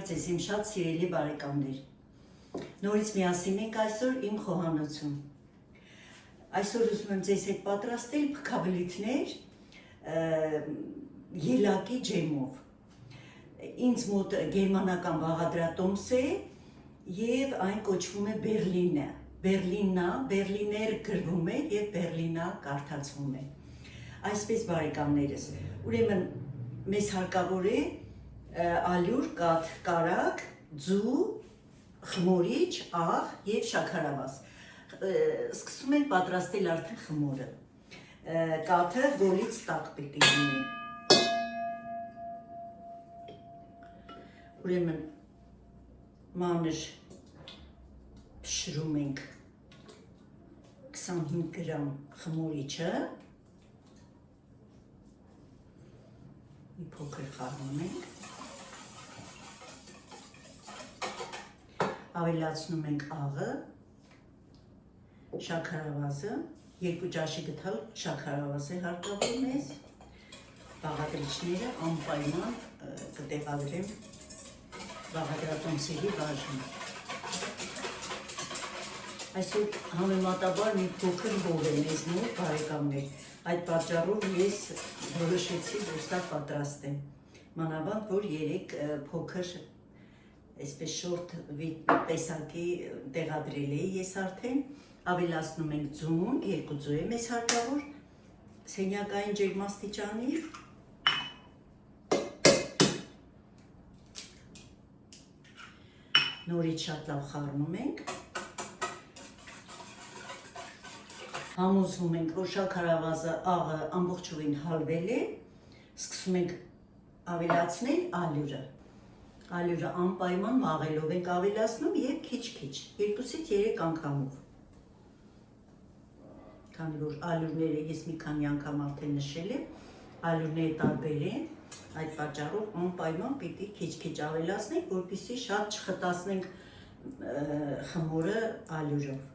Բարև ձեզ իմ շատ սիրելի բարեկամներ։ Նորից միասին ենք այսօր իմ խոհանոցում։ Այսօր ուզում եմ ձեզ հետ պատրաստել փքաբլիթներ ելակի ջեմով։ Ինձ մոտ գերմանական բաղադրատոմս է եւ այն կոչվում է Բերլինը։ Բերլիներ գրվում է եւ Բերլինա կարդացվում է։ Այսպես բարեկամներս, ուրեմն մեզ հարկավոր է ալյուր, կաթ, կարագ, ձու, խմորիչ, աղ եւ շաքարավազ։ Սկսում ենք պատրաստել արդեն խմորը։ Կաթը գոլից տաք պիտի լինի։ Ուրեմն մանր փշրում ենք 25 գրամ խմորիչը։ Մի փոքր խառնում ենք։ Ավելացնում ենք աղը, շաքարավազը, 2 ճաշի գթալ շաքարավազ է հարկավոր մեզ, բաղադրիչները անպայման կտեղադրեմ բաղադրատոմսերի բաժնում։ Այսօր համեմատաբար մի փոքր հող է մեզ մոտ բարեկամներ, այդ պատճառով ես որոշեցի որ սա պատրաստեմ, մանավանդ որ 3 փոքր այսպես շորտ տեսակի տեղադրել էի ես արդեն, ավելացնում ենք ձուն, 2 ձու է մեզ հարկավոր, սենյակային ջերմաստիճանի, նորից շատ լավ խառնում ենք, համոզվում ենք, որ շաքարավազը, աղը ամբողջովին հալվել է, սկսում ենք ավելացնել ալյուրը։ Ալյուրը անպայման մաղելով ենք ավելացնում եւ քիչ-քիչ, 2-ից 3 անգամով։ Քանի որ ալյուրները ես մի քանի անգամ արդեն նշել եմ, ալյուրները տարբեր են, այդ պատճառով անպայման պիտի քիչ-քիչ ավելացնենք, որպեսզի շատ չխտացնենք խմորը ալյուրով։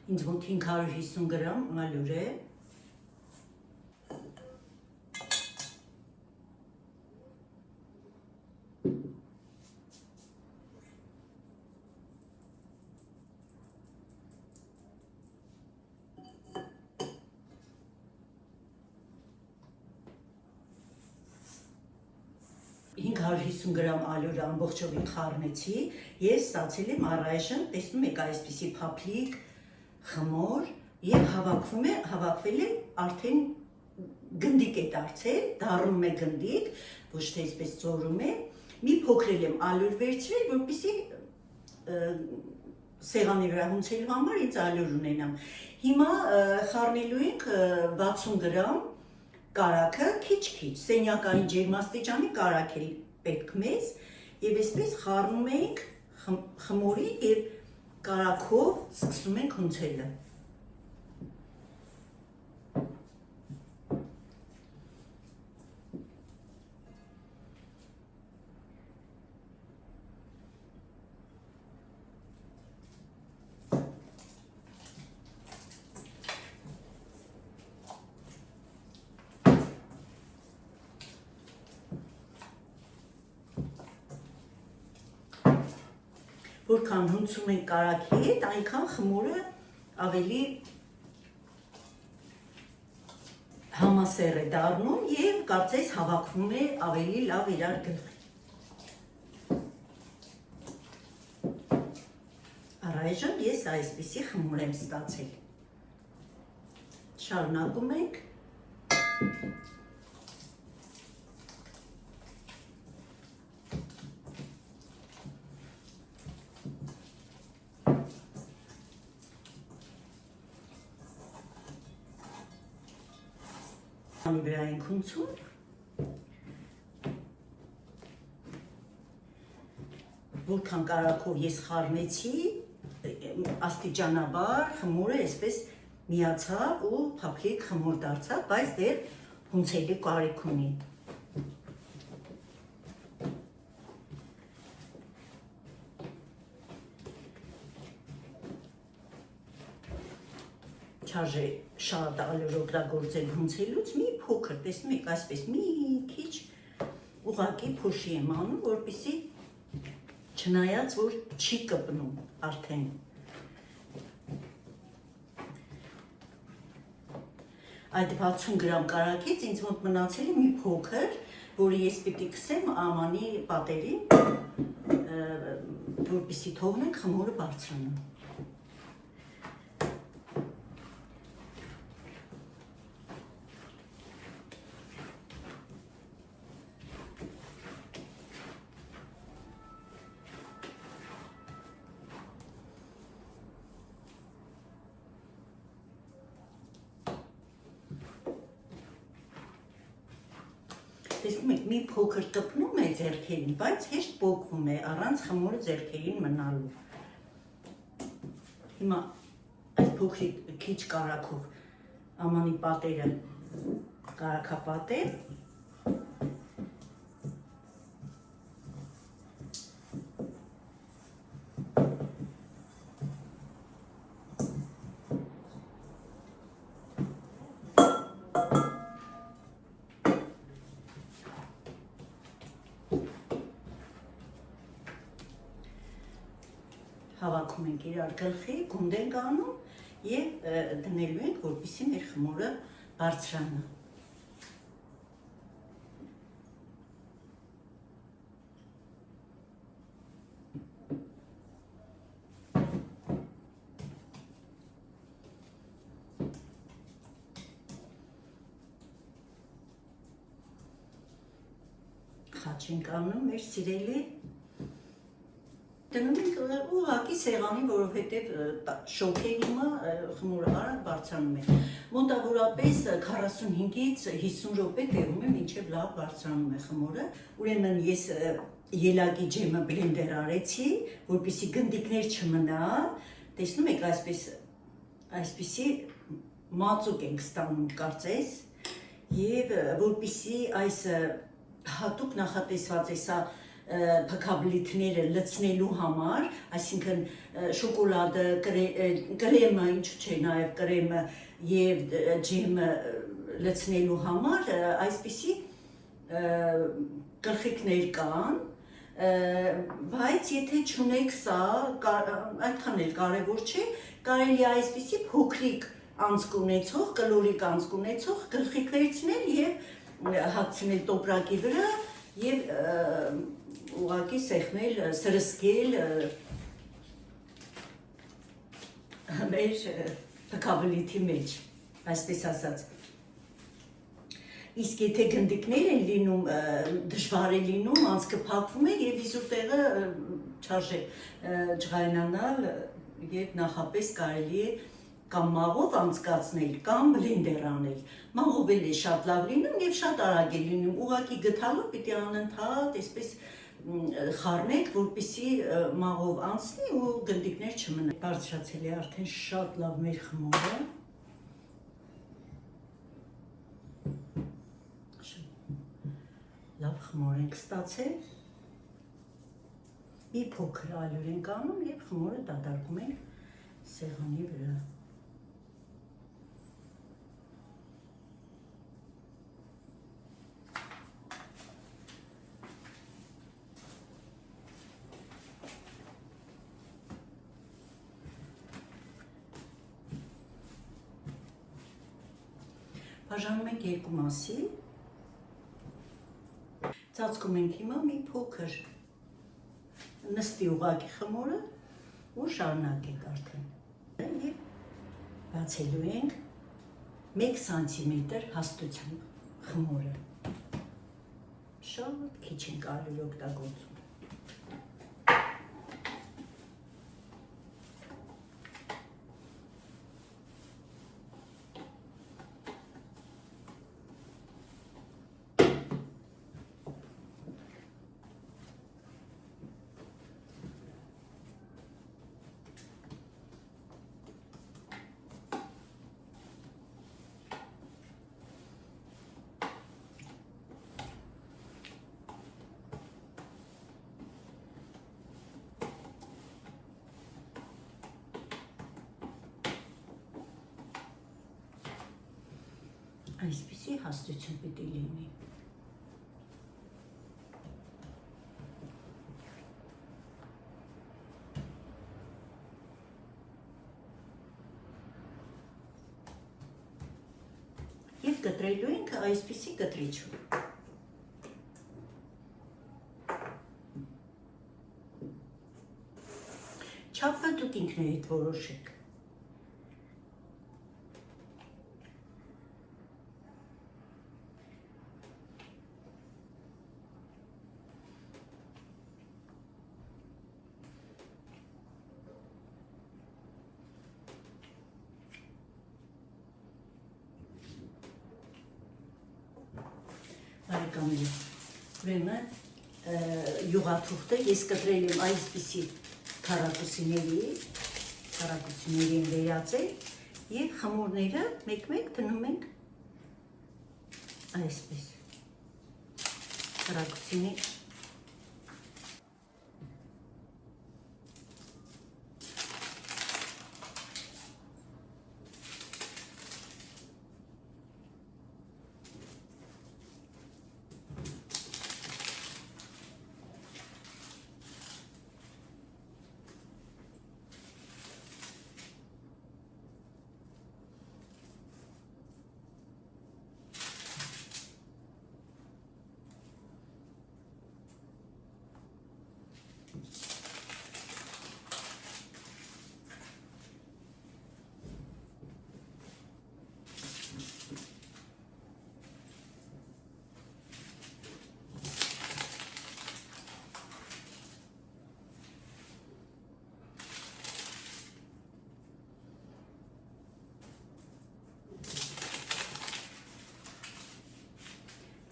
Ինձ մոտ 550 գրամ ալյուր է։ $550 գրամ ալյուրը ամբողջովին խառնեցի, ես ստացել եմ առայժմ, տեսնում եք այսպիսի փափլիկ խմոր եւ հավաքվել է արդեն գնդիկ է դարձել, դառնում է գնդիկ, ոչ թե այսպես ծորում է։ Մի փոքրել եմ ալյուր վերցրել, որպեսզի սեղանի վրա հունցելու համար ինձ ալյուր ունենամ։ Հիմա խառնելու ենք 60 գրամ կարագը քիչ-քիչ, սենյակային ջերմաստիճանի կարագ է պետք մեզ եւ այսպես խառնում ենք խմորի եւ կարագով սկսում ենք հունցելը։ Որքան հունցում ենք կարագի հետ, այնքան խմորը ավելի համասեռ է դառնում եւ կարծես հավաքվում է ավելի լավ իրար գլխի։ Առայժմ ես այսպիսի խմոր եմ ստացել։ Շարունակում ենք։ Վրա ենք հունցում որքան կարակով ես խառնեցի, աստիճանաբար խմորը այսպես միացավ ու փափլիկ խմոր դարձավ, բայց դեռ հունցելի կարիք ունի։ Չարժե շատ ալյուր օգտագործել հունցելուց մի փոքր, տեսնում եք, այսպես մի քիչ ուղղակի փոշի եմ անում, որպեսզի չնայած որ չի կպնում արդեն։ Այդ 60 գրամ կարակից ինձ մոտ մնացել է մի փոքր, որը ես պիտի քսեմ ամանի պատերին, որպեսզի թողնենք խմորը բարձրանա։ Տեսնում եք, մի փոքր կպնում է ձեռքերին, բայց հեշտ պոկվում է առանց խմորը ձեռքերին մնալու։ Հիմա այս փոքրիկ քիչ կարակով ամանի պատերը կարակապատել։ Հավաքում ենք իրար գլխի, գունդ ենք անում և դնելու ենք, որպեսզի մեր խմորը բարձրանա։ Խաչ ենք անում մեր սիրելի դնում ենք ուղղակի սեղանի, որովհետև շոգ է հիմա խմորը արագ բարձրանում է։ Մոտավորապես 45-ից 50 րոպե տևում է, մինչև լավ բարձրանում է խմորը։ Ուրեմն ես ելակի ջեմը բլենդեր արեցի, որպեսզի գնդիկներ չմնա։ Տեսնում եք, այսպիսի մածուկ ենք ստանում կարծես, և որպեսզի այս հատուկ նախատեսված է սա փքաբլիթները լցնելու համար, այսինքն շոկոլադը, կրեմը, ինչու՞ չէ, նաև կրեմը և ջեմը լցնելու համար այսպիսի գլխիկներ կան, բայց եթե չունեք սա, այդքան էլ կարևոր չէ, կարելի է այսպիսի փոքրիկ անցք ունեցող, կլորիկ անցք ունեցող գլխիկ վերցնել և հագցնել տոպրակի վրա և ուղղակի սեղմել, սրսկել մեր փքաբլիթի մեջ, այսպես ասած։ Իսկ եթե գնդիկներ են լինում, դժվար է լինում, անցքը փակվում է և իզուր տեղը չարժե ջղայնանալ և նախապես կարելի է կամ մաղով անցկացնել, կամ բլենդեր անել։ Մաղով էլ է շատ լավ լինում և շատ արագ է լինում, ուղղակի գթալով պիտի անընդհատ այսպես խառնեք, որպեսզի մաղով անցնի ու գնդիկներ չմնա։ Բարձրացել է արդեն շատ լավ մեր խմորը։ Լավ խմոր ենք ստացել։ Մի փոքր ալյուր ենք անում և խմորը դատարկում ենք սեղանի վրա։ Բաժանում ենք երկու մասի, ծածկում ենք հիմա մի փոքր նստի ուղղակի խմորը ու շարունակենք արդեն և բացելու ենք 1 սանտիմետր հաստությամբ խմորը, շատ քիչ ենք ալյուր օգտագործում։ Այսպիսի հաստություն պիտի լինի։ Եվ կտրելու ենք այսպիսի կտրիչով։ Չափը դուք ինքներիդ որոշեք։ Բարեկամներ, ուրեմն յուղաթուղթը ես կտրել եմ այսպիսի քառակուսիների են վերածել եւ խմորները մեկ-մեկ դնում ենք այսպես քառակուսիների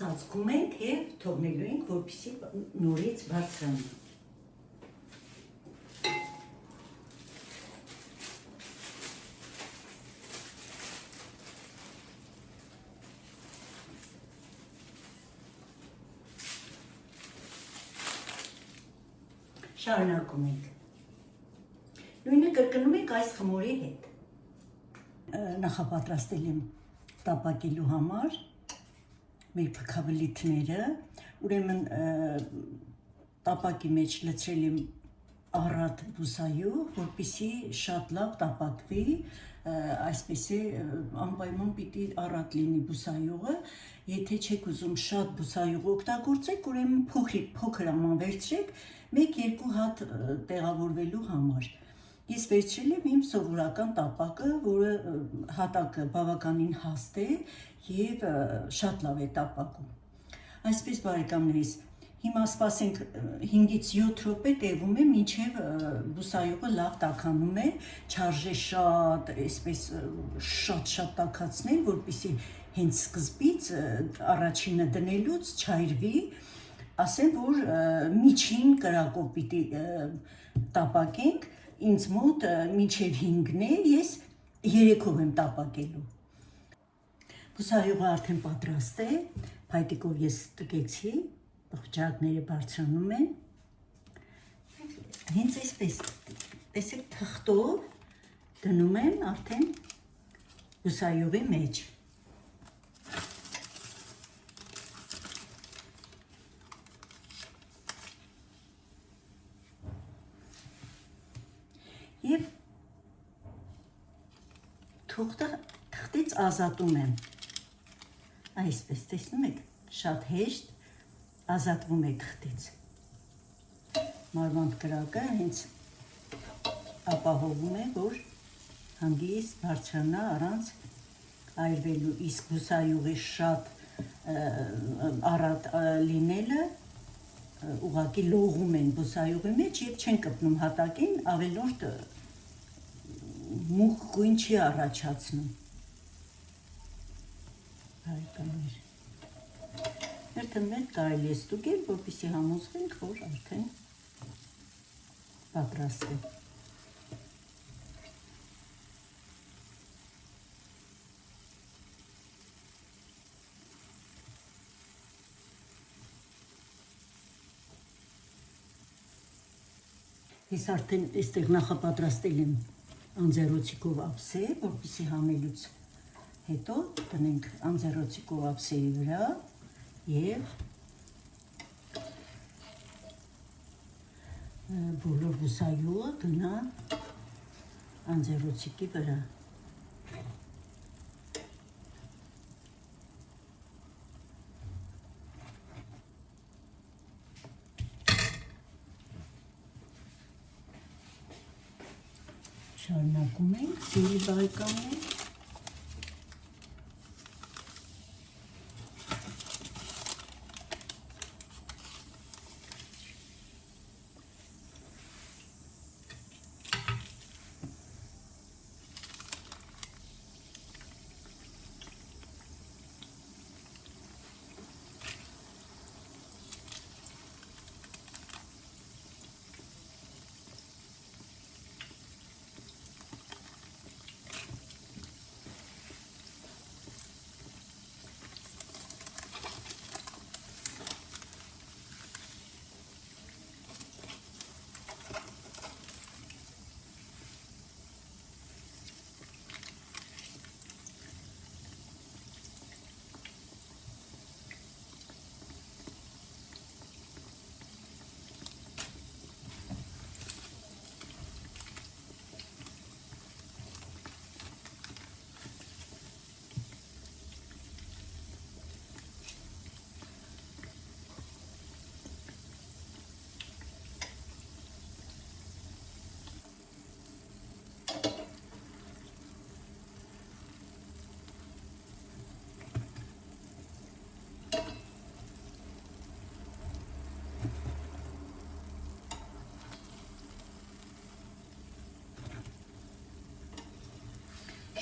ծածկում ենք եւ թողնելու ենք, որպեսզի նորից բարձրանա։ Շարունակում ենք։ Նույնը կրկնում ենք այս խմորի հետ։ Նախապատրաստել եմ տապակելու համար մեր փքաբլիթները, ուրեմն տապակի մեջ լցրել եմ առատ բուսայուղ, որպեսզի շատ լավ տապակվի, այսպեսի անպայման պիտի առատ լինի բուսայուղը, եթե չեք ուզում շատ բուսայուղ օգտագործեք, ուրեմն փոքր աման վերցրեք 1-2 հատ տեղավորվելու համար։ Ես վերցրել եմ իմ սովորական տապակը, որը հատակը բավականին հաստ է և շատ լավ է տապակում։ Այսպես բարեկամներիս, հիմա սպասենք 5-ից 7 րոպե տևում է, մինչև բուսայուղը լավ տաքանում է, չարժե շատ, այսպես շատ տաքացնել, որպեսզի հենց սկզբից առաջինը դնելուց չայրվի, ասեմ, որ միջին կրակով պիտի տապակենք, ինձ մոտ մինչև 5-ն է, ես 3-ով եմ տապակելու։ Բուսայուղը արդեն պատրաստ է, փայտիկով ես տկեցի, պղճակները բարձրանում են, հենց այսպես, տեսեք թղթով դնում եմ արդեն բուսայուղի մեջ։ Եվ թղթից ազատում եմ, այսպես, տեսնում եք, շատ հեշտ ազատվում է թղթից։ Մարմանդ կրակը հենց ապահովում է, որ հանգիստ բարձրանա առանց այրվելու, իսկ բուսայուղի շատ առատ լինելը ուղղակի լողում են բուսայուղի մեջ և չեն կպնում հատակին, ավելորդ մուգ գույն չի առաջացնում։ Բարեկամներ, երբեմն կարելի է ստուգել, որպեսզի համոզվենք, որ արդեն պատրաստ է։ Ես արդեն այստեղ նախապատրաստել եմ անձեռոցիկով ափսե, որպեսզի համելուց Հետո դնենք անձեռոցի կովապսեի վրա և բոլոր բուսայուղը դնա անձեռոցիկի վրա։ Շարունակում ենք, սիրելի բարեկամներ։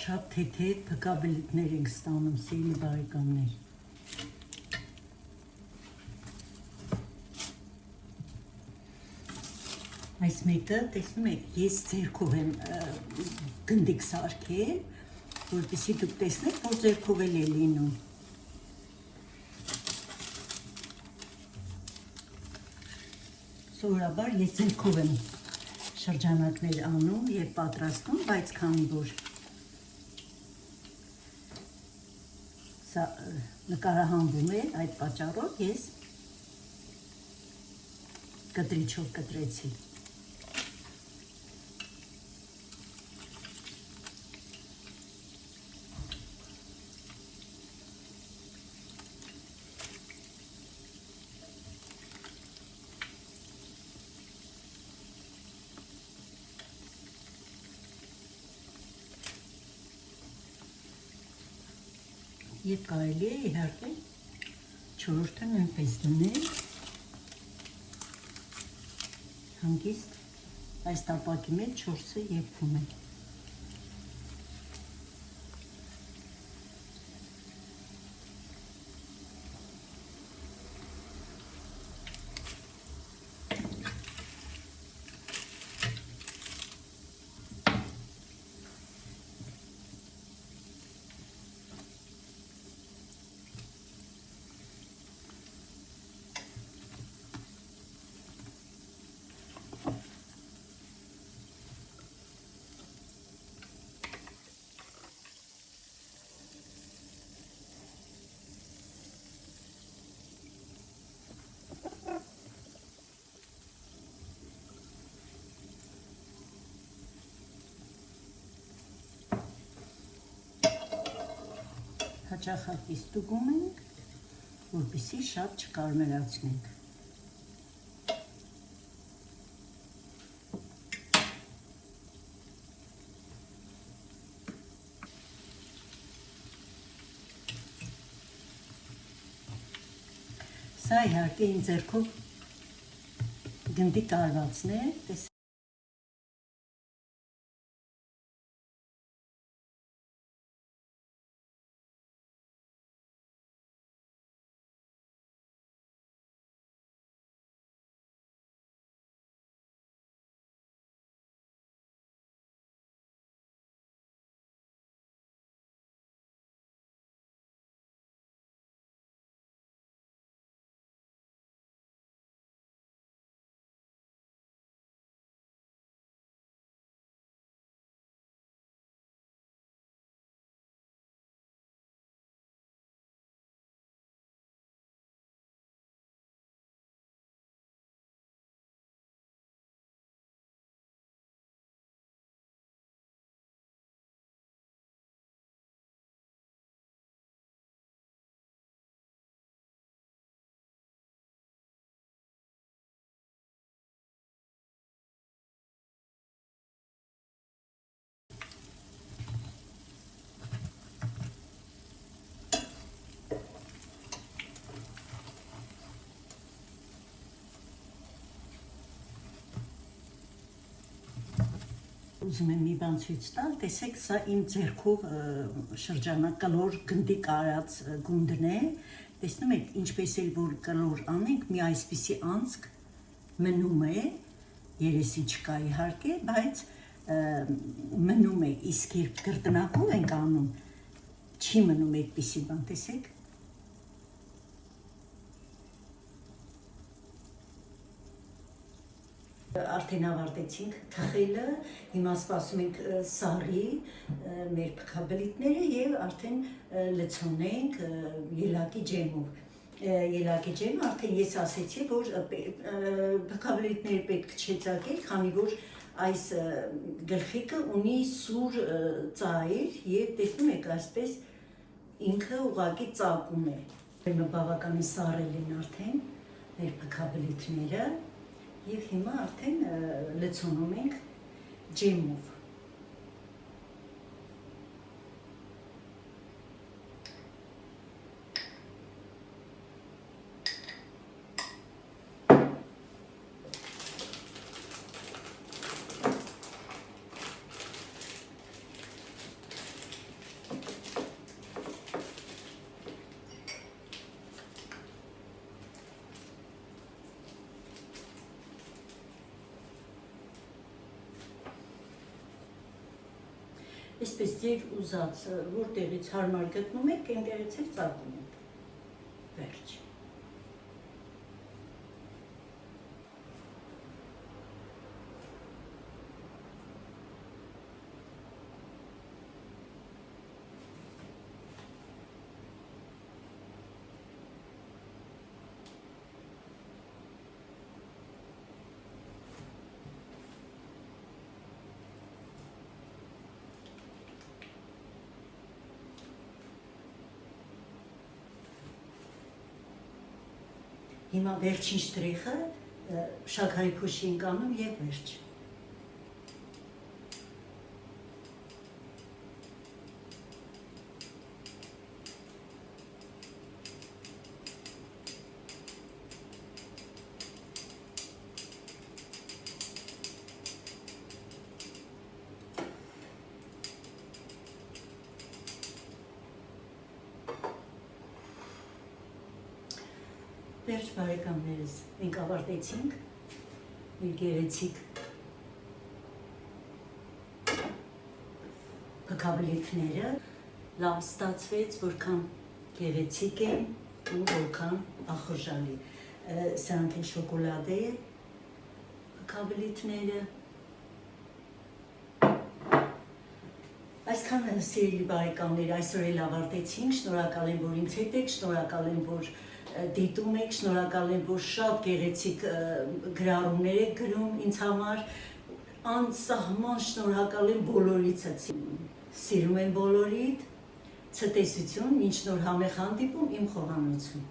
Շատ թեթև փկաբլիթներ ենք ստանում, սիրելի բարեկամներ։ Այս մեկը, տեսնում եք, ես ձեռքով եմ գնդիկ սարքել, որպեսզի դուք տեսնեք, որ ձեռքով էլ է լինում։ Սովորաբար ես ձեռքով եմ շրջանակներ անում և պատրաստում, բայց քանի որ սա նկարահանվում է, այդ պատճառով ես կտրիչով կտրեցի։ Եվ կարելի է իհարկե չորրորդը նույնպես դնել, հանգիստ այս տապակի մեջ 4-ը եփվում է։ Հաճախակի ստուգում ենք, որպեսզի շատ չկարմերացնենք։ Սա իհարկե իմ ձեռքով գնդի կարվածն է, ուզում եմ մի բան ցույց տալ, տեսեք, սա իմ ձեռքով շրջանակալոր գնդի կարած գունդն է, տեսնում եք, ինչպես էլ որ կլոր անենք, մի այսպիսի անցք մնում է, երեսի չկա իհարկե, բայց մնում է, իսկ երբ կրտնակով ենք անում, չի մնում այդպիսի բան, տեսեք։ Արդեն ավարտեցինք թխելը, հիմա սպասում ենք սառի մեր փքաբլիթները եւ արդեն լցոնենք ելակի ջեմով։ Ելակի ջեմը արդեն ես ասեցի, որ փքաբլիթները պետք չէ ծակել, քանի որ այս գլխիկը ունի սուր ծայր եւ տեսնում եք այսպես ինքը ուղղակի ծակում է։ Բավականին սառել են արդեն մեր փքաբլիթները եւ հիմա արդեն լցոնում ենք ջեմով։ Այսպես ձեր ուզած որտեղից հարմար գտնում եք, այնտեղից էլ ծակում եք։ Վերջ։ Հիմա վերջին շտրիխը շաքարի փոշի ենք անում եւ վերջ։ Վերջ բարեկամներս, մենք ավարտեցինք մեր գեղեցիկ փքաբլիթները, լավ ստացվեց, որքան գեղեցիկ են ու որքան ախորժալի։ Սրանք են շոկոլադե փքաբլիթները։ Այսքան սիրելի բարեկամներ, այսօր էլ ավարտեցինք, շնորհակալ եմ, որ ինձ հետ եք, շնորհակալ եմ, որ դիտում եք, շնորհակալ եմ, որ շատ գեղեցիկ գրառումներ եք գրում ինձ համար, անսահման շնորհակալ եմ բոլորիցս, սիրում եմ բոլորիդ, ցտեսություն, մինչ նոր համեղ հանդիպում իմ խոհանոցում։